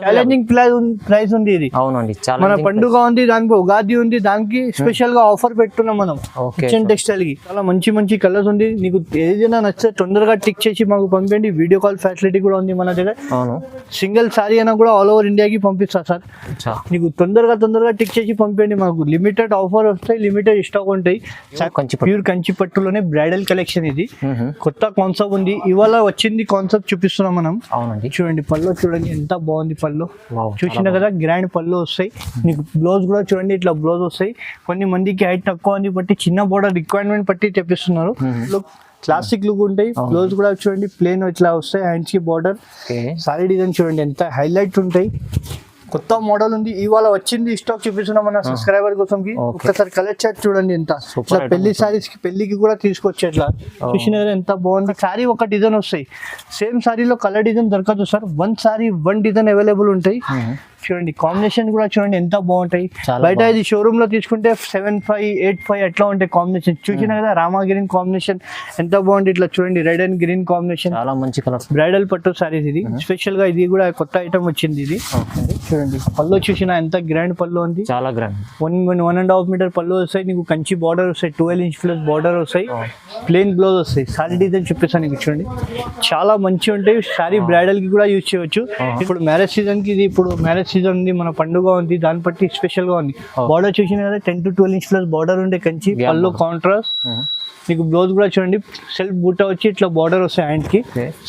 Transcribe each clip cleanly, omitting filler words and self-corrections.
Challenging price ఉంది ఇది. అవునండి, మన పండుగ ఉంది, దానికి ఉగాది ఉంది, దానికి స్పెషల్ గా ఆఫర్ పెట్టున్నాం మనం కిచెన్ టెక్స్టైల్ కి. చాలా మంచి మంచి కలర్స్ ఉంది. నీకు ఏదైనా నచ్చితే తొందరగా టిక్ చేసి మాకు పంపండి. వీడియో కాల్ ఫెసిలిటీ కూడా ఉంది మన దగ్గర. సింగిల్ సారీ అయినా కూడా ఆల్ ఓవర్ ఇండియాకి పంపిస్తా సార్. నీకు తొందరగా టిక్ చేసి పంపండి. మాకు లిమిటెడ్ ఆఫర్ వస్తాయి, లిమిటెడ్ స్టాక్ ఉంటాయి. ప్యూర్ కంచి పట్టులోనే బ్రైడల్ కలెక్షన్ ఇది. కొత్త కాన్సెప్ట్ ఉంది, ఇవాళ వచ్చింది కాన్సెప్ట్ చూపిస్తున్నాం మనం. అవునండి, చూడండి పళ్ళు చూడండి ఎంత బాగుంది. పళ్ళు చూసిన కదా, గ్రాండ్ పళ్ళు వస్తాయి. నీకు బ్లౌజ్ కూడా చూడండి, ఇట్లా బ్లౌజ్ వస్తాయి. కొన్ని మందికి హైట్ తక్కువ ఉంది బట్టి చిన్న బోర్డర్ రిక్వైర్మెంట్ బట్టి తెప్పిస్తున్నారు. క్లాసిక్ లుక్ ఉంటాయి. బ్లౌజ్ కూడా చూడండి ప్లేన్ ఇట్లా వస్తాయి. హ్యాండ్స్ కి బోర్డర్, సారీ డిజైన్ చూడండి ఎంత హైలైట్ ఉంటాయి. కొత్త మోడల్ ఉంది, ఇవాళ వచ్చింది స్టాక్ చూపిస్తున్నాం మన సబ్స్క్రైబర్ కోసం. ఒక్కసారి కలర్ చార్ట్ చూడండి ఎంత. ఇట్లా పెళ్లి సారీస్ కి పెళ్లికి కూడా తీసుకొచ్చి ఎట్లా చూసిన ఎంత బాగుంది. సారీ ఒక డిజైన్ వస్తాయి, సేమ్ సారీలో కలర్ డిజైన్ దొరకదు sir. One sorry one design available ఉంటాయి. చూడండి కాంబినేషన్ కూడా చూడండి ఎంత బాగుంటాయి. బయట ఇది షోరూమ్ లో తీసుకుంటే 7-5, 8-5 అట్లా ఉంటాయి కాంబినేషన్. చూసిన కదా రామా గ్రీన్ కాంబినేషన్ ఎంత బాగుంది. ఇట్లా చూడండి రెడ్ అండ్ గ్రీన్ కాంబినేషన్, చాలా మంచి కలర్. బ్రైడల్ పట్టు సారీస్ ఇది. స్పెషల్ గా ఇది కూడా కొత్త ఐటమ్ వచ్చింది ఇది. చూడండి పళ్ళు చూసిన ఎంత గ్రాండ్ పళ్ళు ఉంది, చాలా గ్రాండ్. 1.5 మీటర్ పళ్ళు వస్తాయి. నీకు కంచి బార్డర్ వస్తాయి, 12 ఇంచ్ ప్లస్ బార్డర్ వస్తాయి. ప్లెయిన్ బ్లౌజ్ వస్తాయి. సారీ డిజైన్ చూపిస్తాను నీకు చూడండి, చాలా మంచిగా ఉంటాయి. సారీ బ్రైడల్ కి కూడా యూజ్ చేయవచ్చు. ఇప్పుడు మ్యారేజ్ సీజన్ కి ఇది, ఇప్పుడు మ్యారేజ్ సీజన్ ఉంది, మన పండుగ ఉంది, దాన్ని బట్టి స్పెషల్ గా ఉంది. బార్డర్ చూసిన కదా 10 to 12 ఇంచ్ ప్లస్ బార్డర్ ఉండే కంచి పళ్ళు కాంట్రాస్ట్. నీకు బ్లౌజ్ కూడా చూడండి సెల్ఫ్ బూటా వచ్చి ఇట్లా బార్డర్ వస్తాయి హ్యాండ్ కి.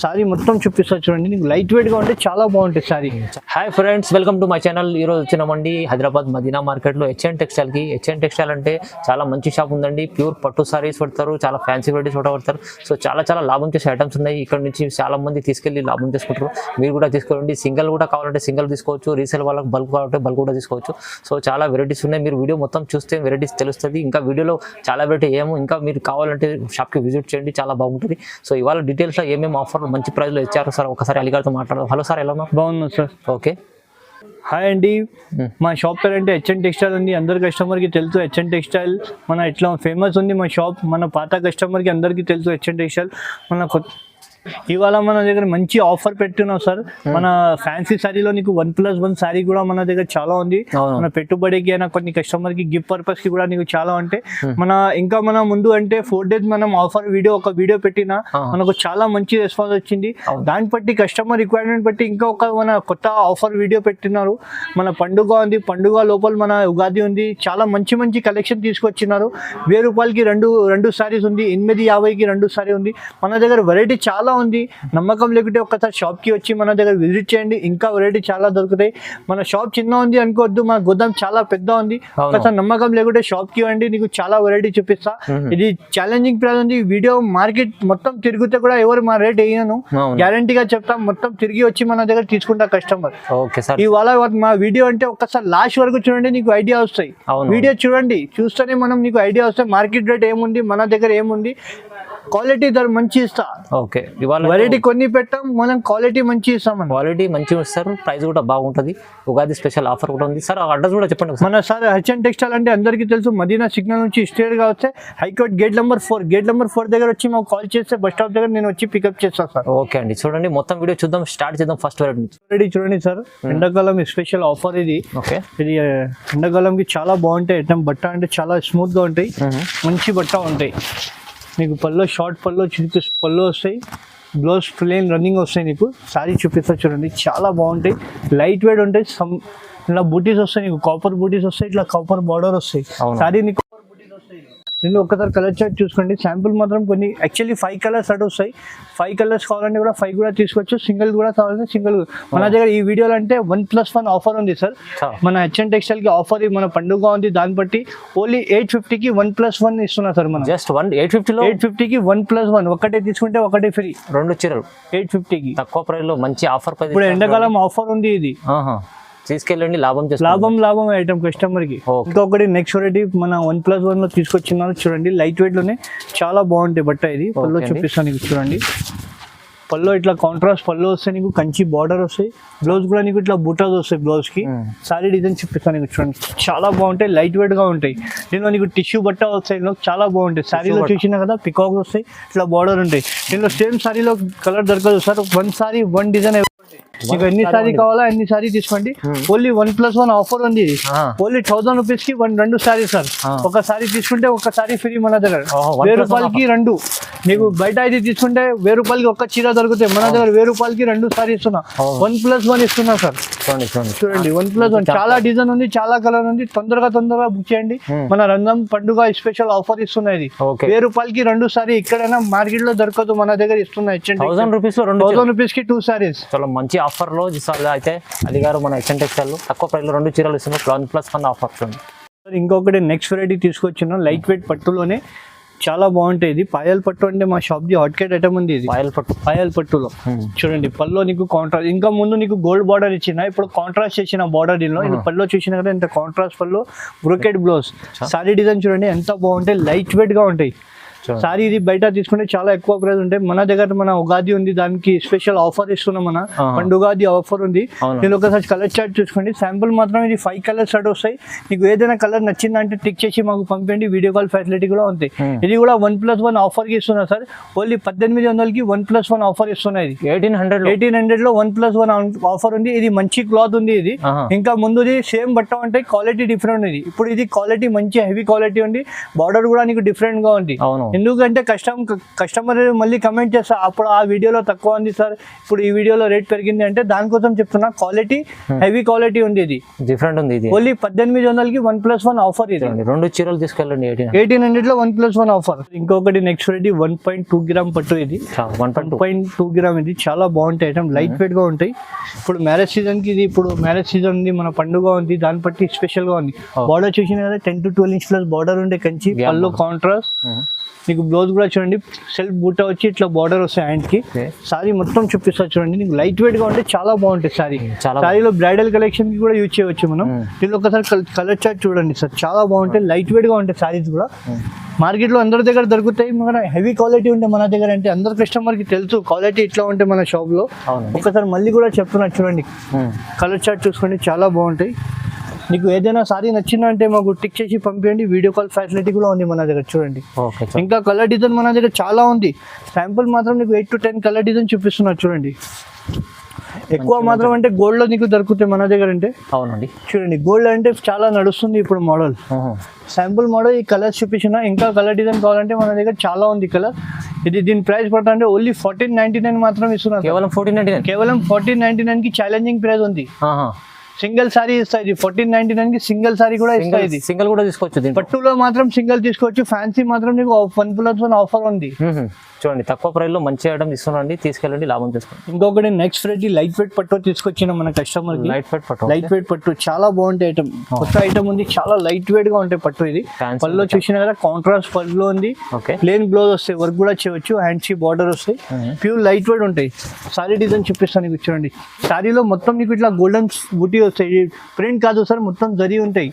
సారీ మొత్తం చూపిస్తా చూడండి, నీకు లైట్ వెయిట్ గా ఉంటే చాలా బాగుంటుంది sorry. Hi friends, welcome to my channel. ఈ రోజు వచ్చినామండి హైదరాబాద్ మదీనా మార్కెట్ లో హెచ్ఎన్ టెక్స్టైల్ కి. హెచ్ఎన్ టెక్స్టైల్ అంటే చాలా మంచి షాప్ ఉందండి. ప్యూర్ పట్టు సారీస్ పెడతారు, చాలా ఫ్యాన్సీ వెరైటీస్ కూడా పెడతారు. సో చాలా లాభం చేసే ఐటమ్స్ ఉన్నాయి. ఇక్కడ నుంచి చాలా మంది తీసుకెళ్లి లాభం చేసుకుంటారు. మీరు కూడా తీసుకోండి. సింగిల్ కూడా కావాలంటే సింగిల్ తీసుకోవచ్చు, రీసేల్ వాళ్ళకి బల్క్ కావాలంటే బల్క్ కూడా తీసుకోవచ్చు. సో చాలా వెరైటీస్ ఉన్నాయి. మీరు వీడియో మొత్తం చూస్తే వెరైటీస్ తెలుస్తుంది. ఇంకా వీడియోలో చాలా వెరైటీ ఏమో, ఇంకా మీరు కావాలంటే షాప్కి విజిట్ చేయండి, చాలా బాగుంటుంది. సో ఇవాళ డీటెయిల్స్లో ఏమేమి ఆఫర్ మంచి ప్రైస్లో ఇచ్చారు సార్ ఒకసారి అలీగారితో మాట్లాడదాం. హలో సార్, ఎలా ఉన్నారు? బాగున్నా సార్. ఓకే, హాయ్ అండి. మా షాప్ పేరు అంటే హెచ్ఎన్ టెక్స్టైల్ ఉంది. అందరు కస్టమర్కి తెలుసు హెచ్ఎన్ టెక్స్టైల్ మన ఇట్లా ఫేమస్ ఉంది మా షాప్. మన పాత కస్టమర్కి అందరికీ తెలుసు హెచ్ఎన్ టెక్స్టైల్. మన ఇవాళ మన దగ్గర మంచి ఆఫర్ పెట్టినాం సార్. మన ఫ్యాన్సీ సారీలో నీకు 1+1 సారీ కూడా మన దగ్గర చాలా ఉంది. మన పెట్టుబడికి అయినా కొన్ని కస్టమర్ కి గిఫ్ట్ పర్పస్ కి కూడా నీకు చాలా ఉంటాయి. ఇంకా మన ముందు అంటే 4 days మనం ఆఫర్ ఒక వీడియో పెట్టినా మనకు చాలా మంచి రెస్పాన్స్ వచ్చింది. దాన్ని బట్టి కస్టమర్ రిక్వైర్మెంట్ బట్టి ఇంకా మన కొత్త ఆఫర్ వీడియో పెట్టినారు. మన పండుగ ఉంది, పండుగ లోపల మన ఉగాది ఉంది. చాలా మంచి కలెక్షన్ తీసుకొచ్చినారు. 1000 రూపాయలకి రెండు సారీస్ ఉంది, 850కి 2 సారీ ఉంది. మన దగ్గర వెరైటీ చాలా ఉంది. నమ్మకం లేకుంటే ఒక్కసారి షాప్ కి వచ్చి మన దగ్గర విజిట్ చేయండి, ఇంకా వెరైటీ చాలా దొరుకుతాయి. మన షాప్ చిన్న ఉంది అనుకోవద్దు, మన గోదాం చాలా పెద్ద ఉంది. ఒక్కసారి నమ్మకం లేకుంటే షాప్ కి వండి, నీకు చాలా వెరైటీ చూపిస్తా. ఇది ఛాలెంజింగ్ ప్రైస్ ఉంది. వీడియో మార్కెట్ మొత్తం తిరిగితే కూడా ఎవరు మా రేట్ వేయను, గ్యారంటీగా చెప్తాం. మొత్తం తిరిగి వచ్చి మన దగ్గర తీసుకుంటా కస్టమర్. ఇవాళ మా వీడియో అంటే ఒక్కసారి లాస్ట్ వరకు చూడండి, నీకు ఐడియా వస్తాయి. వీడియో చూడండి, చూస్తేనే మనం నీకు ఐడియా వస్తాయి మార్కెట్ రేట్ ఏముంది, మన దగ్గర ఏముంది. క్వాలిటీ మంచి ఇస్తా. ఓకే, వెరైటీ కొన్ని పెట్టాం, మనం క్వాలిటీ మంచి ఇస్తాం. క్వాలిటీ మంచిగా ఇస్తారు, ప్రైస్ కూడా బాగుంటుంది. ఉగాది స్పెషల్ ఆఫర్ కూడా ఉంది సార్. అడ్రస్ కూడా చెప్పండి. మన సార్ హెచ్ఎన్ టెక్స్టైల్ అంటే అందరికీ తెలుసు, మదీనా సిగ్నల్ నుంచి స్ట్రేట్ గా వస్తే హైకోర్ట్ గేట్ నెంబర్ 4 దగ్గర వచ్చి మాకు కాల్ చేస్తే బస్ స్టాప్ దగ్గర నేను వచ్చి పికప్ చేస్తాను సార్. ఓకే అండి, చూడండి మొత్తం వీడియో చూద్దాం, స్టార్ట్ చేద్దాం. ఫస్ట్ వెరైటీ చూడండి సార్, ఎండాకాలం స్పెషల్ ఆఫర్ ఇది. ఓకే, ఇది ఎండాకాలంకి చాలా బాగుంటాయి ఐటమ్. బట్ట అంటే చాలా స్మూత్ గా ఉంటాయి, మంచి బట్ట ఉంటాయి. నీకు పళ్ళు షార్ట్ పళ్ళు వస్తాయి, బ్లౌజ్ ప్లెయిన్ రన్నింగ్ వస్తాయి. నీకు సారీ చూపిస్తా చూడండి, చాలా బాగుంటాయి, లైట్ వెయిట్ ఉంటాయి. ఇలా బూటీస్ వస్తాయి, నీకు కాపర్ బూటీస్ వస్తాయి, ఇట్లా కాపర్ బార్డర్ వస్తాయి. సారీ నీకు నేను ఒకసారి కలర్ చార్ట్ చూసుకోండి. శాంపుల్ మాత్రం కొన్ని యాక్చువల్లీ 5 కలర్స్ అటు వస్తాయి. 5 కలర్స్ కావాలంటే కూడా 5 కూడా తీసుకోవచ్చు, సింగిల్ కూడా కావాలంటే సింగిల్. మన దగ్గర ఈ వీడియోలో అంటే 1+1 ఆఫర్ ఉంది సార్. మన హెచ్ఎన్ టెక్స్టైల్ కి ఆఫర్ మన పండుగ ఉంది, దాన్ని బట్టి ఓన్లీ 850కి 1+1 ఇస్తున్నా సార్. మనం జస్ట్ 850కి 1+1 ఒకటే తీసుకుంటే ఒకటి ఫ్రీ. 2 చీరలు 850కి తక్కువ ప్రైస్ లో మంచి ఆఫర్. ఇప్పుడు ఎండాకాలం ఆఫర్ ఉంది ఇది. తీసుకెళ్ళండి, లాభం ఐటమ్ కస్టమర్ కి. ఇంకొకటి నెక్స్ట్ వెరైటీ మన 1+1 లో తీసుకొచ్చినారు చూడండి, లైట్ వెయిట్ లోనే చాలా బాగుంటాయి బట్ట. ఇది పళ్ళు చూపిస్తాను నీకు చూడండి. పళ్ళు ఇట్లా కాంట్రాస్ట్ పళ్ళు వస్తాయి, నీకు కంచి బార్డర్ వస్తాయి. బ్లౌజ్ కూడా నీకు ఇట్లా బూటాస్ వస్తాయి బ్లౌజ్ కి. సారీ డిజైన్ చూపిస్తాను నీకు చూడండి, చాలా బాగుంటాయి, లైట్ వెయిట్ గా ఉంటాయి. దీనిలో నీకు టిష్యూ బట్ట వస్తాయి, చాలా బాగుంటాయి. సారీలో చూసినా కదా పికాక్ వస్తాయి, ఇట్లా బార్డర్ ఉంటాయి. దీనిలో సేమ్ సారీలో కలర్ దొరకదు సార్. 1 సారీ 1 డిజైన్ మీకు ఎన్ని సారీ కావాలా ఎన్ని సారీ తీసుకోండి. ఓన్లీ 1+1 ఆఫర్ ఉంది ఇది. ఓన్లీ 1000 రూపీస్ కి 2 సారీ సార్. ఒక సారీ తీసుకుంటే ఒక సారీ ఫ్రీ మన దగ్గర. 1000 రూపాయలకి 2. నీకు బయట ఇది తీసుకుంటే 1000 రూపాయలకి ఒక్క చీర దొరుకుతాయి, మన దగ్గర 1000 రూపాయలకి 2 సారీ ఇస్తున్నా. 1+1 ఇస్తున్నా సార్. చూడండి 1+1 చాలా డిజైన్ ఉంది, చాలా కలర్ ఉంది. తొందరగా బుక్ చేయండి. మన రంజాన్ పండుగ స్పెషల్ ఆఫర్ ఇస్తున్నా ఇది. 1000 రూపాయలకి 2 సారీ. ఎక్కడైనా మార్కెట్ లో దొరకదు, మన దగ్గర ఇస్తున్నా. 1000 రూపీస్ లో 1000 రూపీస్ కి 2 సారీస్. చాలా మంచి ఆఫర్ లో అయితే అలీ గారు మన హెచ్ఎన్ టెక్స్టైల్ తక్కువ ప్రైస్ లో 2 చీరలు ఇస్తున్నారు. 1+1 ఆఫర్ చూడండి. ఇంకొకటి నెక్స్ట్ వెరైటీ తీసుకొచ్చిన లైట్ వెయిట్ పట్టులోనే చాలా బాగుంటాయి. ఇది పాయల్ పట్టు అంటే మా shop the hot Kate item ఉంది. ఇది పాయల్ పట్టులో చూడండి. పల్లో నీకు కాంట్రాస్ట్, ఇంకా ముందు నీకు గోల్డ్ బార్డర్ ఇచ్చిన, ఇప్పుడు కాంట్రాస్ట్ చేసిన బార్డర్ దీనిలో. ఇది పల్లో చూసిన కదా ఎంత కాంట్రాస్ట్ పల్లో, బ్రోకెట్ బ్లౌజ్. సారీ డిజైన్ చూడండి ఎంత బాగుంటాయి, లైట్ వెయిట్ గా ఉంటాయి. సారీ ఇది బయట తీసుకుంటే చాలా ఎక్కువ ప్రైస్ ఉంటాయి. మన దగ్గర మన ఉగాది ఉంది, దానికి స్పెషల్ ఆఫర్ ఇస్తున్నాం. మన పండుగాది ఆఫర్ ఉంది. నేను ఒకసారి కలర్ చార్ట్ చూసుకోండి. శాంపుల్ మాత్రం ఇది 5 కలర్ షర్ట్ వస్తాయి. మీకు ఏదైనా కలర్ నచ్చిందంటే టిక్ చేసి మాకు పంపండి. వీడియో కాల్ ఫెసిలిటీ కూడా ఉంది. ఇది కూడా 1+1 ఆఫర్ కి ఇస్తున్నా సార్. ఓన్లీ 1800కి 1+1 ఆఫర్ ఇస్తున్నా. ఇది 1800 లో 1+1 ఆఫర్ ఉంది. ఇది మంచి క్లాత్ ఉంది. ఇది ఇంకా ముందుది సేమ్ బట్ట ఉంటాయి, క్వాలిటీ డిఫరెంట్ ఉంది. ఇప్పుడు ఇది క్వాలిటీ మంచి హెవీ క్వాలిటీ ఉంది. బార్డర్ కూడా నీకు డిఫరెంట్ గా ఉంది. ఎందుకంటే కస్టమర్ మళ్ళీ కమెంట్ చేస్తా, అప్పుడు ఆ వీడియోలో తక్కువ ఉంది సార్, ఇప్పుడు ఈ వీడియోలో రేట్ పెరిగింది అంటే దానికోసం చెప్తున్నా. క్వాలిటీ హెవీ క్వాలిటీ ఉంది. ఇది డిఫరెంట్ ఉంది. ఇది ఓన్లీ 1800కి 1+1 ఆఫర్. ఇది 2 చీరలు తీసుకెళ్ళండి. 1800 లో 1+1 ఆఫర్. ఇంకొకటి నెక్స్ట్ వెరైటీ 1.2 గ్రామ్ పట్టు. ఇది 1.2 గ్రామ్. ఇది చాలా బాగుంటాయి ఐటమ్, లైట్ వెయిట్ గా ఉంటాయి. ఇప్పుడు మ్యారేజ్ సీజన్ కి ఇది, ఇప్పుడు మ్యారేజ్ సీజన్ ఉంది, మన పండుగ ఉంది, దాన్ని బట్టి స్పెషల్ గా ఉంది. బార్డర్ చూసిన కదా 10 to 12 ఇంచ్ ప్లస్ బార్డర్ ఉండే కంచి. పళ్ళు కాంట్రాస్ట్. నీకు బ్లౌజ్ కూడా చూడండి, సెల్ఫ్ బూటా వచ్చి ఇట్లా బార్డర్ వస్తాయి హ్యాండ్ కి. సారీ మొత్తం చూపిస్తా చూడండి. నీకు లైట్ వెయిట్ గా ఉంటే చాలా బాగుంటుంది సారీ. సారీలో బ్రైడల్ కలెక్షన్ కి కూడా యూజ్ చేయవచ్చు మనం. దీనిలో ఒకసారి కలర్ చార్ట్ చూడండి సార్, చాలా బాగుంటాయి, లైట్ వెయిట్ గా ఉంటాయి సారీస్ కూడా. మార్కెట్ లో అందరి దగ్గర దొరుకుతాయి, మన హెవీ క్వాలిటీ ఉంటాయి మన దగ్గర. అంటే అందరు కస్టమర్ కి తెలుసు క్వాలిటీ ఇట్లా ఉంటాయి మన షాప్ లో. ఒకసారి మళ్ళీ కూడా చెప్తున్నా చూడండి, కలర్ చార్ట్ చూసుకోండి, చాలా బాగుంటాయి. నీకు ఏదైనా సారీ నచ్చిందంటే మాకు టిక్ చేసి పంపించండి. వీడియో కాల్ ఫెసిలిటీ కూడా ఉంది మన దగ్గర చూడండి. ఇంకా కలర్ డిజైన్ మన దగ్గర చాలా ఉంది. శాంపుల్ మాత్రం నీకు 8 to 10 కలర్ డిజైన్ చూపిస్తున్నారు చూడండి. ఎక్కువ మాత్రం అంటే గోల్డ్ లో నీకు దొరుకుతాయి మన దగ్గర. అంటే అవునండి చూడండి, గోల్డ్ అంటే చాలా నడుస్తుంది ఇప్పుడు మోడల్. శాంపుల్ మోడల్ ఈ కలర్స్ చూపించిన. ఇంకా కలర్ డిజైన్ కావాలంటే మన దగ్గర చాలా ఉంది కలర్. ఇది దీని ప్రైస్ పడతా అంటే ఓన్లీ 1499 మాత్రం ఇస్తున్నారు. కేవలం 1499 కి ఛాలెంజింగ్ ప్రైస్ ఉంది. సింగిల్ సారీ ఇస్తాయి. ఇది 1499 కి సింగిల్ సారీ కూడా ఇస్తాయి. ఇది సింగిల్ కూడా తీసుకోవచ్చు. పట్టులో మాత్రం సింగిల్ తీసుకోవచ్చు. ఫ్యాన్సీ మాత్రం నీకు 1+1 ఆఫర్ ఉంది. చూడండి తక్కువ ప్రైస్ లో మంచి ఐటమ్ ఇస్తున్నాండి, తీసుకెళ్ళండి, లాభం చేసుకోండి. ఇంకొకటి నెక్స్ట్ వెరైటీ లైట్ వెయిట్ పట్టు తీసుకొచ్చిన మన కస్టమర్ కి. లైట్ వెయిట్ పట్టు చాలా బాగుంటాయి ఐటమ్, కొత్త ఐటమ్ ఉంది, చాలా లైట్ వెయిట్ గా ఉంటాయి పట్టు. ఇది పళ్ళు చూసిన కదా కాంట్రాస్ట్ పళ్ళు ఉంది, ప్లేన్ బ్లౌజ్ వస్తాయి, వర్క్ కూడా చేయవచ్చు, హ్యాండ్స్ కి బార్డర్ వస్తాయి, ప్యూర్ లైట్ వెయిట్ ఉంటాయి. సారీ డిజైన్ చూపిస్తాను నీకు చూడండి. సారీలో మొత్తం నీకు ఇట్లా గోల్డెన్ బూటీ వస్తాయి, ప్రింట్ కాదు సార్, మొత్తం జరీ ఉంటాయి,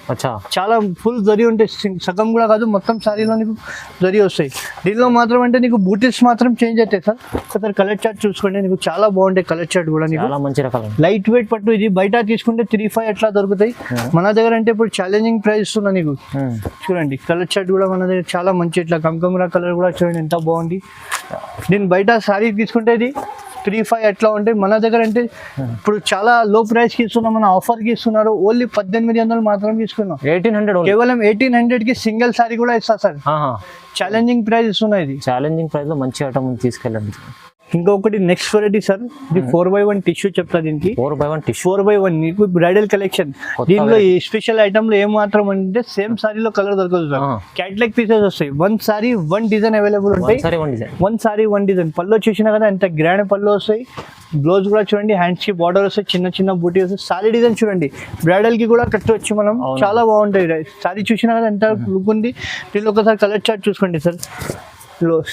చాలా ఫుల్ జరీ ఉంటాయి, సగం కూడా కాదు, మొత్తం సారీలో నీకు జరీ వస్తాయి. దీనిలో మాత్రం అంటే నీకు బూటీస్ మాత్రం చేంజ్ అవుతాయి సార్. ఒకసారి కలర్ చార్ట్ చూసుకోండి, నీకు చాలా బాగుంటాయి కలర్ చార్ట్ కూడా. చాలా మంచి రకాలు లైట్ వెయిట్ పట్టు. ఇది బయట తీసుకుంటే 3-5 అట్లా దొరుకుతాయి, మన దగ్గర అంటే ఇప్పుడు ఛాలెంజింగ్ ప్రైస్ ఇస్తున్నా నీకు. చూడండి కలర్ చార్ట్ కూడా మన దగ్గర చాలా మంచి, ఇట్లా కమకమరా కలర్ కూడా చూడండి ఎంత బాగుంది. దీని బయట సారీ తీసుకుంటే ఇది 3-5 అట్లా ఉంటాయి, మన దగ్గర అంటే ఇప్పుడు చాలా లో ప్రైస్ కి ఇస్తున్నాం, మన ఆఫర్ కి ఇస్తున్నారు. ఓన్లీ 1800 మాత్రం తీసుకున్నాం. 1800 కేవలం 1800 కి సింగిల్ సారీ కూడా ఇస్తా సార్. ఛాలెంజింగ్ ప్రైస్ ఇస్తున్నా. ఇది ఛాలెంజింగ్ ప్రైస్ లో మంచి ఐటమ్ తీసుకెళ్ళండి. ఇంకొకటి నెక్స్ట్ వెరైటీ సార్, ఇది 4x1 టిష్యూ చెప్తా. దీనికి 4x1 నీకు బ్రైడల్ కలెక్షన్. దీనిలో ఈ స్పెషల్ ఐటమ్ లో ఏం మాత్రం అంటే సేమ్ సారీలో కలర్ దొరకదు సార్, క్యాట్లాగ్ పీసెస్ వస్తాయి. 1 సారీ 1 డిజైన్ అవైలబుల్ ఉంటాయి. 1 సారీ 1 డిజైన్. పళ్ళు చూసినా కదా ఎంత గ్రాండ్ పళ్ళు వస్తాయి. బ్లౌజ్ కూడా చూడండి, హ్యాండ్స్ కి బార్డర్ వస్తాయి, చిన్న చిన్న బూటీ వస్తాయి. సారీ డిజైన్ చూడండి, బ్రైడల్ కి కూడా కట్టవచ్చు మనం, చాలా బాగుంటాయి. సారీ చూసినా కదా ఎంత లుక్ ఉంది. దీనిలో ఒకసారి కలర్ చార్ట్ చూసుకోండి సార్.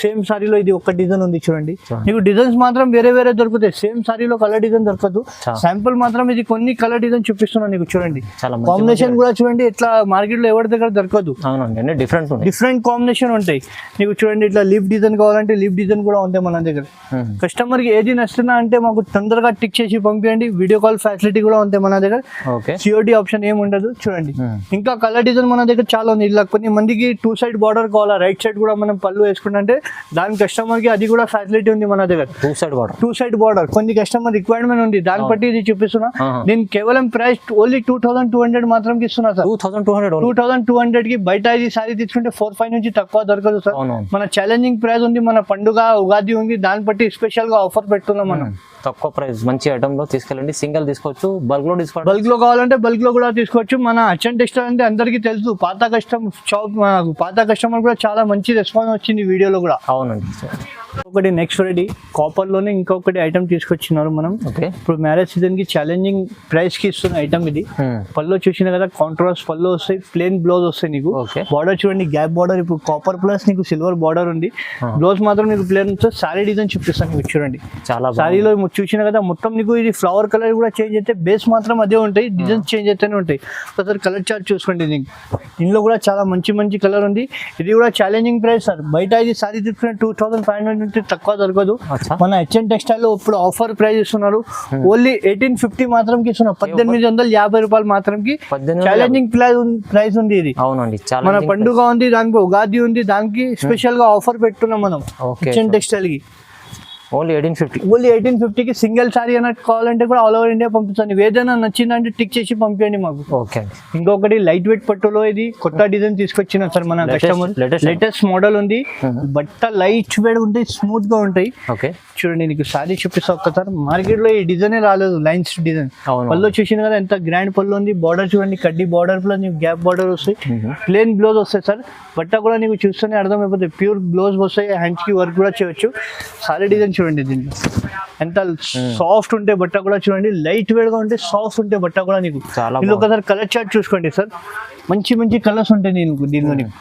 సేమ్ సారీలో ఇది ఒక డిజైన్ ఉంది చూడండి. నీకు డిజైన్స్ మాత్రం వేరే వేరే దొరుకుతాయి, సేమ్ సారీలో కలర్ డిజైన్ దొరకదు. శాంపుల్ మాత్రం ఇది కొన్ని కలర్ డిజైన్ చూపిస్తున్నా నీకు చూడండి. కాంబినేషన్ కూడా చూడండి, ఇట్లా మార్కెట్ లో ఎవరి దగ్గర దొరకదు, డిఫరెంట్ కాంబినేషన్ ఉంటాయి. నీకు చూడండి ఇట్లా లిప్ డిజైన్ కావాలంటే లిప్ డిజైన్ కూడా ఉంటాయి మన దగ్గర. కస్టమర్ కి ఏది నచ్చినా అంటే మాకు తొందరగా టిక్ చేసి పంపించండి. వీడియో కాల్ ఫెసిలిటీ కూడా ఉంటాయి మన దగ్గర. సిఓడి ఆప్షన్ ఏమి ఉండదు చూడండి. ఇంకా కలర్ డిజైన్ మన దగ్గర చాలా ఉంది. ఇలా కొన్ని మందికి 2 సైడ్ బార్డర్ కావాలా, రైట్ సైడ్ కూడా మనం పళ్ళు వేసుకుంటే అంటే దాని కస్టమర్ కి అది కూడా ఫెసిలిటీ ఉంది మన దగ్గర. 2 సైడ్ బార్డర్ కొన్ని కస్టమర్ రిక్వైర్మెంట్ ఉంది, దాన్ని బట్టి ఇది చూపిస్తున్నా. నేను కేవలం ప్రైస్ ఓన్లీ 2200 మాత్రం ఇస్తున్నా సార్. 2200 కి బయట ఇది సారీ తీసుకుంటే 4-5 నుంచి తక్కువ దొరకదు సార్. మన ఛాలెంజింగ్ ప్రైస్ ఉంది, మన పండుగ ఉగాది ఉంది, దాన్ని బట్టి స్పెషల్ గా ఆఫర్ పెడుతున్నాం మనం. తక్కువ ప్రైస్ మంచి ఐటమ్ లో తీసుకెళ్ళండి. సింగిల్ తీసుకోవచ్చు, బల్క్ లో తీసుకోవచ్చు. బల్క్ లో కావాలంటే బల్క్ లో కూడా తీసుకోవచ్చు. మన అచ్చన్ టెక్స్టైల్ అంటే అందరికీ తెలుసు, పాత కస్టమర్ కూడా చాలా మంచి రెస్పాన్స్ వచ్చింది వీడియోలో కూడా. అవునండి. ఒకటి నెక్స్ట్ రెడీ కాపర్ లోనే ఇంకొకటి ఐటమ్ తీసుకొచ్చినారు మనం. ఇప్పుడు మ్యారేజ్ సీజన్ కి ఛాలెంజింగ్ ప్రైస్ కి ఇస్తున్న ఐటమ్ ఇది. పళ్ళు చూసిన కదా, కాంట్రాస్ట్ పళ్ళు వస్తాయి, ప్లేన్ బ్లౌజ్ వస్తాయి నీకు. బార్డర్ చూడండి, గ్యాప్ బార్డర్, ఇప్పుడు కాపర్ ప్లస్ నీకు సిల్వర్ బార్డర్ ఉంది. బ్లౌజ్ మాత్రం నీకు ప్లేన్ వస్తుంది. సారీ డిజైన్ చూపిస్తాను మీకు చూడండి. చాలా సారీలో చూసిన కదా మొత్తం నీకు ఇది ఫ్లవర్ కలర్ కూడా చేంజ్ అయితే, బేస్ మాత్రం అదే ఉంటాయి, డిజైన్స్ చేంజ్ అయితేనే ఉంటాయి. ఒకసారి కలర్ చార్ట్ చూసుకోండి. దీనికి ఇందులో కూడా చాలా మంచి మంచి కలర్ ఉంది. ఇది కూడా ఛాలెంజింగ్ ప్రైస్ సార్. బయట ఇది సారీ తీసుకునే 2500 తక్కువ దొరకదు. మన హెచ్ఎన్ టెక్స్టైల్ లో ఇప్పుడు ఆఫర్ ప్రైస్ ఇస్తున్నారు. ఓన్లీ 1850 మాత్రం కి ఇస్తున్నారు. 1850 రూపాయలు మాత్రం కి ఛాలెంజింగ్ ప్రైస్ ఉంది ఇది. అవునండి. మన పండుగ ఉంది, దానికి ఉగాది ఉంది, దానికి స్పెషల్ గా ఆఫర్ పెట్టున్నాం మనం హెచ్ఎన్ టెక్స్టైల్ కి. ఓన్లీ 1850 కి సింగిల్ సారీ అన్నట్టు కావాలంటే కూడా ఆల్ ఓవర్ ఇండియా పంపిస్తాను. ఏదైనా నచ్చిందంటే టిక్ చేసి పంపించండి మాకు. ఓకే. ఇంకొకటి లైట్ వెయిట్ పట్టులో ఇది కొత్త డిజైన్ తీసుకొచ్చిన సార్ మన కస్టమర్. లేటెస్ట్ మోడల్ ఉంది. బట్ట లైట్ వెయిట్ ఉంటాయి, స్మూత్ గా ఉంటాయి. ఓకే. చూడండి నీకు సారీ చూపిస్తా ఒక్కసారి. మార్కెట్ లో ఈ డిజైన్ రాలేదు, లైన్స్ డిజైన్. పళ్ళు చూసిన కదా ఎంత గ్రాండ్ పళ్ళు ఉంది. బార్డర్ చూడండి, కడ్డీ బార్డర్ ప్లస్ నీకు గ్యాప్ బార్డర్ వస్తాయి, ప్లేన్ బ్లౌజ్ వస్తాయి సార్. బట్ట కూడా నీకు చూస్తూనే అర్థమైపోతుంది, ప్యూర్ బ్లౌజ్ వస్తాయి. హ్యాండ్స్ కి వర్క్ కూడా చేయొచ్చు. సారీ డిజైన్ చూడండి, దీంట్లో ఎంత సాఫ్ట్ ఉంటే బట్ట కూడా చూడండి, లైట్ వెయిట్ గా ఉంటే సాఫ్ట్ ఉంటే బట్ట కూడా నీకు. దీనిలో ఒకసారి కలర్ చార్ట్ చూసుకోండి సార్. మంచి మంచి కలర్స్ ఉంటాయి దీనిలో నీకు.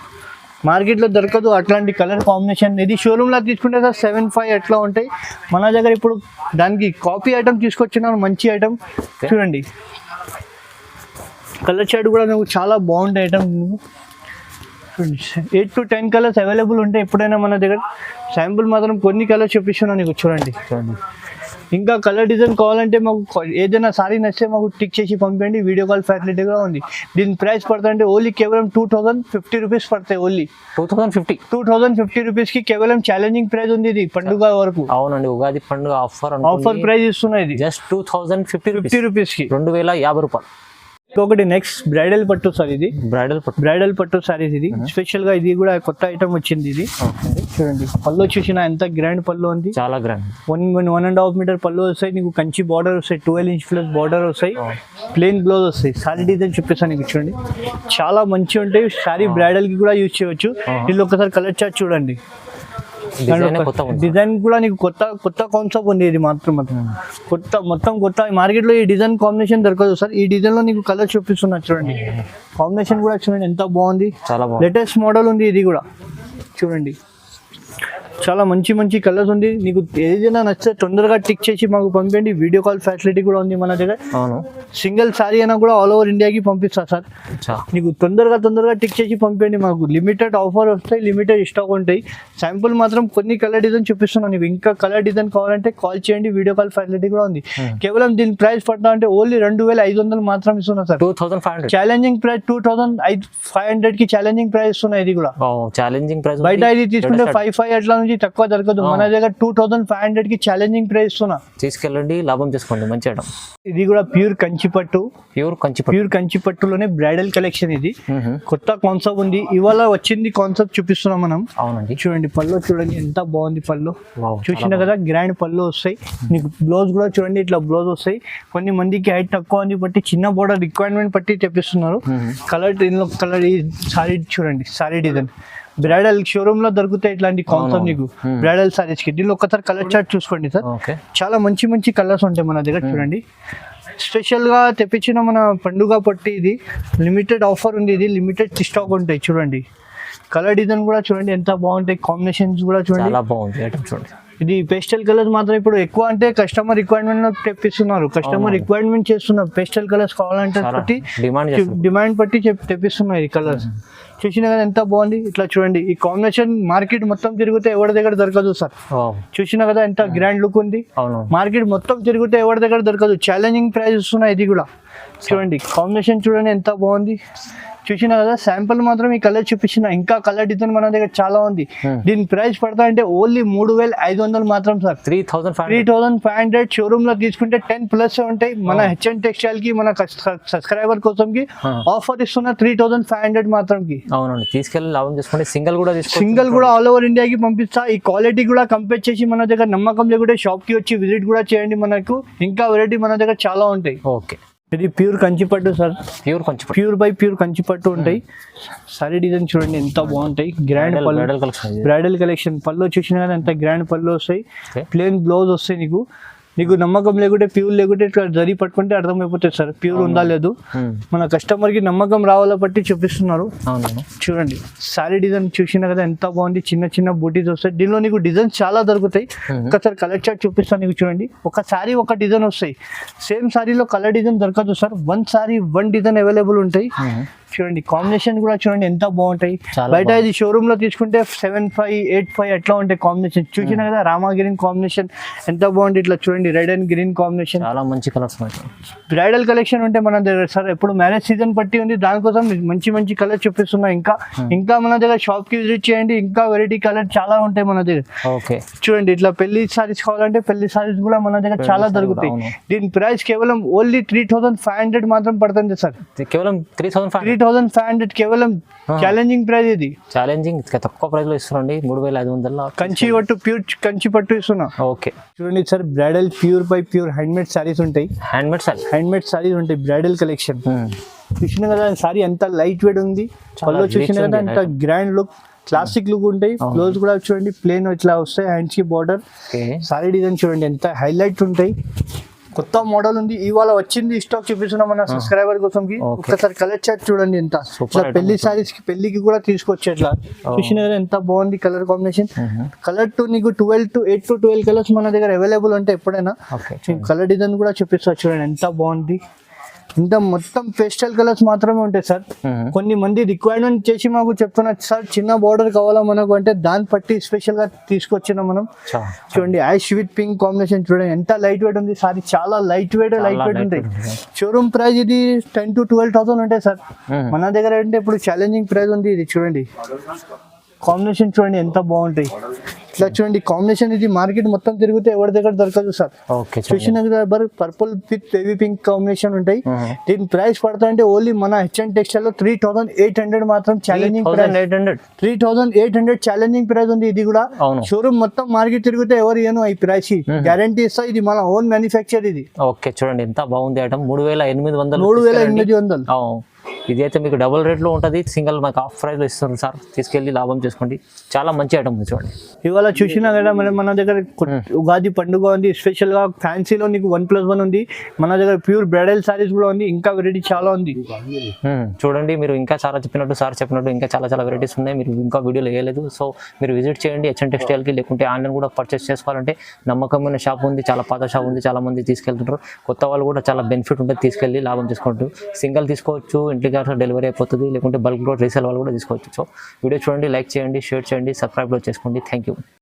మార్కెట్ లో దొరకదు అట్లాంటి కలర్ కాంబినేషన్. ఇది షోరూమ్ లో తీసుకుంటే సార్ 7-5 ఎట్లా ఉంటాయి. మన దగ్గర ఇప్పుడు దానికి కాపీ ఐటమ్ తీసుకొచ్చినారు, మంచి ఐటమ్ చూడండి. కలర్ చార్ట్ కూడా నాకు చాలా బాగుంటాయి ఐటమ్. 8 to 10 కలర్స్ అవైలబుల్ ఉంటాయి ఎప్పుడైనా మన దగ్గర. శాంపుల్ మాత్రం కొన్ని కలర్స్ చూపిస్తున్నాను నీకు చూడండి. ఇంకా కలర్ డిజైన్ కావాలంటే మాకు ఏదైనా సారీ నచ్చితే మాకు టిక్ చేసి పంపండి. వీడియో కాల్ ఫెసిలిటీ కూడా ఉంది. దీని ప్రైస్ పడుతుందంటే ఓన్లీ కేవలం 2050 రూపీస్ పడతాయి. ఓన్లీ 2050 రూపీస్ కి కేవలం ఛాలెంజింగ్ ప్రైస్ ఉంది ఇది పండుగ వరకు. అవునండి, ఉగాది పండుగ ఆఫర్ ప్రైస్ ఇస్తున్నాయి. ఇది జస్ట్ 2050 రూపీస్ కి 2050 రూపాయలు. ఇంకొకటి నెక్స్ట్ బ్రైడల్ పట్టు సార్. ఇది బ్రైడల్ పట్టు సారీస్. ఇది స్పెషల్ గా ఇది కూడా కొత్త ఐటమ్ వచ్చింది. ఇది చూడండి, పళ్ళు చూసిన ఎంత గ్రాండ్ పళ్ళు ఉంది, చాలా గ్రాండ్. 1.5 మీటర్ పళ్ళు వస్తాయి నీకు. కంచి బార్డర్ వస్తాయి, 12 ఇంచ్ ప్లస్ బార్డర్ వస్తాయి, ప్లెయిన్ బ్లౌజ్ వస్తాయి. సారీ డిజైన్ చూపిస్తాను నీకు చూడండి, చాలా మంచిగా ఉంటాయి. సారీ బ్రైడల్ కి కూడా యూజ్ చేయవచ్చు. దీనిలో ఒకసారి కలర్ చార్ట్ చూడండి. డిజైన్ కూడా నీకు కొత్త కాన్సెప్ట్ ఉంది. ఇది మాత్రం మొత్తం కొత్త. మార్కెట్ లో ఈ డిజైన్ కాంబినేషన్ దొరకదు సార్. ఈ డిజైన్ లో నీకు కలర్ చూపిస్తున్నా చూడండి. కాంబినేషన్ కూడా చూడండి ఎంత బాగుంది, లేటెస్ట్ మోడల్ ఉంది. ఇది కూడా చూడండి, చాలా మంచి మంచి కలర్స్ ఉంది. నీకు ఏదైనా నచ్చితే తొందరగా టిక్ చేసి మాకు పంపండి. వీడియో కాల్ ఫెసిలిటీ కూడా ఉంది మన దగ్గర. సింగిల్ సారీ అయినా కూడా ఆల్ ఓవర్ ఇండియాకి పంపిస్తా సార్. నీకు తొందరగా టిక్ చేసి పంపండి. మాకు లిమిటెడ్ ఆఫర్ వస్తాయి, లిమిటెడ్ స్టాక్ ఉంటాయి. శాంపుల్ మాత్రం కొన్ని కలర్ డిజైన్ చూపిస్తున్నాను. నీకు ఇంకా కలర్ డిజైన్ కావాలంటే కాల్ చేయండి. వీడియో కాల్ ఫెసిలిటీ కూడా ఉంది. కేవలం దీని ప్రైస్ పడతా అంటే ఓన్లీ 2500 మాత్రం ఇస్తున్నా సార్. 2500 challenging price. 2500 కి ఛాలెంజింగ్ ప్రైస్ ఇస్తున్నా. ఇది కూడా ఛాలెంజింగ్ ప్రైస్. బయట ఇది తీసుకుంటే 5 అట్లా నుంచి తక్కువ దొరకదు. మన దగ్గర 2500 కి ఛాలెంజింగ్ ప్రైస్ ఇస్తున్నా. తీసుకెళ్ళండి, లాభం చేసుకోండి. మంచి ఐటమ్. ఇది కూడా ప్యూర్ కంచిపట్టు. ప్యూర్ కంచిపట్టులోనే బ్రైడల్ కలెక్షన్. ఇది కొత్త కాన్సెప్ట్ ఉంది. ఇవాళ వచ్చింది కాన్సెప్ట్ చూపిస్తున్నాం మనం. అవునండి. చూడండి పళ్ళు చూడండి ఎంత బాగుంది. పళ్ళు చూసిన కదా, గ్రాండ్ పళ్ళు వస్తాయి నీకు. బ్లౌజ్ కూడా చూడండి, ఇట్లా బ్లౌజ్ వస్తాయి. కొన్ని మందికి హైట్ తక్కువ ఉంది బట్టి చిన్న బోర్డర్ రిక్వైర్మెంట్ బట్టి తెప్పిస్తున్నారు. కలర్ కలర్ ఈ సారీ చూడండి, సారీ డిజైన్ బ్రైడల్ షోరూమ్ లో దొరుకుతాయి ఇట్లాంటి కాన్సెప్ట్ నీకు బ్రైడల్ సారీస్ కి. దీనిలో ఒకసారి కలర్ చార్ట్ చూసుకోండి సార్. చాలా మంచి మంచి కలర్స్ ఉంటాయి మన దగ్గర చూడండి. స్పెషల్ గా తెప్పించిన మన పండుగ పట్టి. ఇది లిమిటెడ్ ఆఫర్ ఉంది. ఇది లిమిటెడ్ స్టాక్ ఉంటాయి చూడండి. కలర్ డిజైన్ కూడా చూడండి ఎంత బాగుంటాయి. కాంబినేషన్స్ కూడా చూడండి, చాలా బాగుంది ఐటమ్ చూడండి. ఇది పేస్టల్ కలర్స్ మాత్రం ఇప్పుడు ఎక్కువ అంటే కస్టమర్ రిక్వైర్మెంట్ తెప్పిస్తున్నారు. కస్టమర్ రిక్వైర్మెంట్ చేస్తున్నారు. పేస్టల్ కలర్స్ కావాలంటే డిమాండ్ బట్టి తెప్పిస్తున్నారు ఈ కలర్స్. చూసినా కదా ఎంత బాగుంది. ఇట్లా చూడండి ఈ కాంబినేషన్ మార్కెట్ మొత్తం తిరిగితే ఎవరి దగ్గర దొరకదు సార్. చూసినా కదా ఎంత గ్రాండ్ లుక్ ఉంది. మార్కెట్ మొత్తం తిరిగితే ఎవరి దగ్గర దొరకదు. ఛాలెంజింగ్ ప్రైస్ ఇస్తున్నాయి. ఇది కూడా చూడండి కాంబినేషన్ చూడండి ఎంత బాగుంది. చూసినా కదా శాంపుల్ మాత్రం ఈ కలర్ చూపించిన, ఇంకా కలర్ డిజైన్ మన దగ్గర చాలా ఉంది. దీని ప్రైస్ పడతా అంటే ఓన్లీ 3,500 మాత్రం సార్. 3,500 షోరూమ్ లో తీసుకుంటే 10+ ఉంటాయి. మన హెచ్ఎన్ టెక్స్టైల్ కి మన సబ్స్క్రైబర్ కోసం కి ఆఫర్ ఇస్తున్న 3,500 మాత్రం కి. అవునండి, తీసుకెళ్ళి లాభం చేసుకోండి. సింగిల్ కూడా ఆల్ ఓవర్ ఇండియాకి పంపిస్తా. ఈ క్వాలిటీ కూడా కంపేర్ చేసి మన దగ్గర నమ్మకం లేకుంటే షాప్ కి వచ్చి విజిట్ కూడా చేయండి. మనకు ఇంకా వెరైటీ మన దగ్గర చాలా ఉంటాయి. ఓకే, ఇది ప్యూర్ కంచిపట్టు సార్. ప్యూర్ బై ప్యూర్ కంచిపట్టు ఉంటాయి. సారీ డిజైన్ చూడండి ఎంత బాగుంటాయి. Grand bridal collection. పళ్ళు చూసినా కానీ ఎంత గ్రాండ్ పళ్ళు వస్తాయి. ప్లేన్ బ్లౌజ్ వస్తాయి. నీకు నమ్మకం లేకుంటే ప్యూర్ లేకుంటే ఇట్లా జరి పట్టుకుంటే అర్థమైపోతుంది సార్ ప్యూర్ ఉందా లేదు. మన కస్టమర్ కి నమ్మకం రావాలో బట్టి చూపిస్తున్నారు. చూడండి సారీ డిజైన్ చూసినా కదా ఎంత బాగుంది. చిన్న చిన్న బూటీస్ వస్తాయి. దీనిలో నీకు డిజైన్ చాలా దొరుకుతాయి. ఒకసారి కలర్ చార్ట్ చూపిస్తాను నీకు. చూడండి ఒక సారీ ఒక డిజైన్ వస్తాయి. సేమ్ సారీలో కలర్ డిజైన్ దొరకదు sir. One sorry one design available ఉంటాయి. చూడండి కాంబినేషన్ కూడా చూడండి ఎంత బాగుంటాయి. బయట ఇది షోరూమ్ లో తీసుకుంటే 7,500, 8,500 ఎట్లా ఉంటాయి కాంబినేషన్. చూసినా కదా రామా గ్రీన్ కాంబినేషన్ ఎంత బాగుంది. ఇట్లా చూడండి రెడ్ అండ్ గ్రీన్ కాంబినేషన్, చాలా మంచి కలర్స్. బ్రైడల్ కలెక్షన్ ఉంటే మన దగ్గర సార్ ఎప్పుడు మ్యారేజ్ సీజన్ పట్టి ఉంది. దానికోసం మంచి మంచి కలర్ చూపిస్తున్నా. ఇంకా మన దగ్గర షాప్ కి విజిట్ చేయండి. ఇంకా వెరైటీ కలర్ చాలా ఉంటాయి మన దగ్గర. ఓకే, చూడండి ఇట్లా పెళ్లి సారీస్ కావాలంటే పెళ్లి సారీస్ కూడా మన దగ్గర చాలా దొరుకుతాయి. దీని ప్రైస్ కేవలం ఓన్లీ 3,500 మాత్రం పడుతుంది సార్. కేవలం 3,500 కేవలం ఛాలెంజింగ్ ప్రైస్. ఇది ఛాలెంజింగ్ తక్కువ ప్రైస్ లో ఇస్తున్నాండి. 3,500 కంచి పట్టు ప్యూర్ కంచి పట్టు ఇస్తున్నా. ఓకే, చూడండి sir bridal pure by pure handmade saris ఉంటాయి. హ్యాండ్మేడ్ సారీస్ ఉంటాయి. బ్రైడల్ కలెక్షన్ చూసినా కదా సారీ ఎంత లైట్ వెయిట్ ఉంది. పళ్ళు చూసినా కదా ఎంత గ్రాండ్ లుక్, క్లాసిక్ లుక్ ఉంటాయి. బ్లౌజ్ కూడా చూడండి ప్లేన్ ఇట్లా వస్తాయి. హ్యాండ్స్ కి బార్డర్. సారీ డిజైన్ చూడండి ఎంత హైలైట్ ఉంటాయి. కొత్త మోడల్ ఉంది ఇవాళ వచ్చింది. స్టాక్ చూపిస్తున్నాం మన సబ్స్క్రైబర్ కోసం. ఒక్కసారి కలర్ చార్ట్ చూడండి ఎంత. ఇట్లా పెళ్లి సారీస్ కి పెళ్లికి కూడా తీసుకొచ్చి ఎట్లా చూసిన ఎంత బాగుంది కలర్ కాంబినేషన్. కలర్ టు నీకు 8 to 12 కలర్స్ మన దగ్గర అవైలబుల్ ఉంటాయి ఎప్పుడైనా. కలర్ డిజైన్ కూడా చూపిస్తా చూడండి ఎంత బాగుంది. ఇంత మొత్తం పేస్టల్ కలర్స్ మాత్రమే ఉంటాయి సార్. కొన్ని మంది రిక్వైర్మెంట్ చేసి మాకు చెప్తున్నారు సార్ చిన్న బార్డర్ కావాలా మనకు అంటే దాన్ని పట్టి స్పెషల్ గా తీసుకొచ్చినాం మనం. చూడండి ఐష్ విత్ పింక్ కాంబినేషన్ చూడండి ఎంత లైట్ వెయిట్ ఉంది. సారీ చాలా లైట్ వెయిట్ ఉంటాయి. షోరూమ్ ప్రైస్ ఇది 10,000 to 12,000 ఉంటాయి సార్. మన దగ్గర అంటే ఇప్పుడు ఛాలెంజింగ్ ప్రైస్ ఉంది. ఇది చూడండి కాంబినేషన్ చూడండి ఎంత బాగుంటాయి. ఇట్లా చూడండి కాంబినేషన్. ఇది మార్కెట్ మొత్తం తిరిగితే ఎవరి దగ్గర దొరకదు సార్. చూసిన purple with baby pink combination ఉంటాయి. దీని ప్రైస్ పడతా అంటే ఓన్లీ మన హెచ్ఎన్ టెక్స్టైల్ లో 3,800 మాత్రం ఛాలెంజింగ్ ప్రైస్. 3,800 ఛాలెంజింగ్ ప్రైస్ ఉంది. ఇది కూడా షోరూమ్ మొత్తం మార్కెట్ తిరిగితే ఎవరు ఏను ఈ ప్రైస్ గ్యారంటీ ఇస్తా. ఇది మన ఓన్ మ్యానుఫ్యాక్చర్ ఇది. ఓకే, చూడండి ఎంత బాగుంది ఐటమ్. 3,800. 3,800. ఇది అయితే మీకు డబుల్ రేట్లో ఉంటుంది. సింగిల్ మాకు ఆఫ్ ప్రైస్ లో ఇస్తున్నారు సార్. తీసుకెళ్ళి లాభం చేసుకోండి. చాలా మంచి ఐటమ్ చూడండి. ఇవాళ చూసినా కదా మన దగ్గర ఉగాది పండుగ ఉంది. స్పెషల్ గా ఫ్యాన్సీలో నీకు 1+1 ఉంది. మన దగ్గర ప్యూర్ బ్రైడల్ సారీస్ కూడా ఉంది. ఇంకా వెరైటీ చాలా ఉంది. చూడండి మీరు ఇంకా చాలా చెప్పినట్టు సార్ చెప్పినట్టు ఇంకా చాలా వెరైటీస్ ఉన్నాయి. మీరు ఇంకా వీడియోలో వేయలేదు. సో మీరు విజిట్ చేయండి హెచ్ఎన్ టెక్స్టైల్ కి. లేకుంటే ఆన్లైన్ కూడా పర్చేస్ చేసుకోవాలంటే నమ్మకమైన షాప్ ఉంది. చాలా పాత షాప్ ఉంది. చాలా మంది తీసుకెళ్తుంటారు. కొత్త వాళ్ళు కూడా చాలా బెనిఫిట్ ఉంటుంది. తీసుకెళ్ళి లాభం చేసుకుంటూ సింగిల్ తీసుకోవచ్చు. ఇంటికి డెలివరీ అయిపోతుంది. లేకుంటే బల్క్ కూడా రీసేల్ వాళ్ళు కూడా తీసుకోవచ్చు. సో వీడియో చూడండి, లైక్ చేయండి, షేర్ చేయండి, సబ్స్క్రైబ్ చేసుకోండి. Thank you.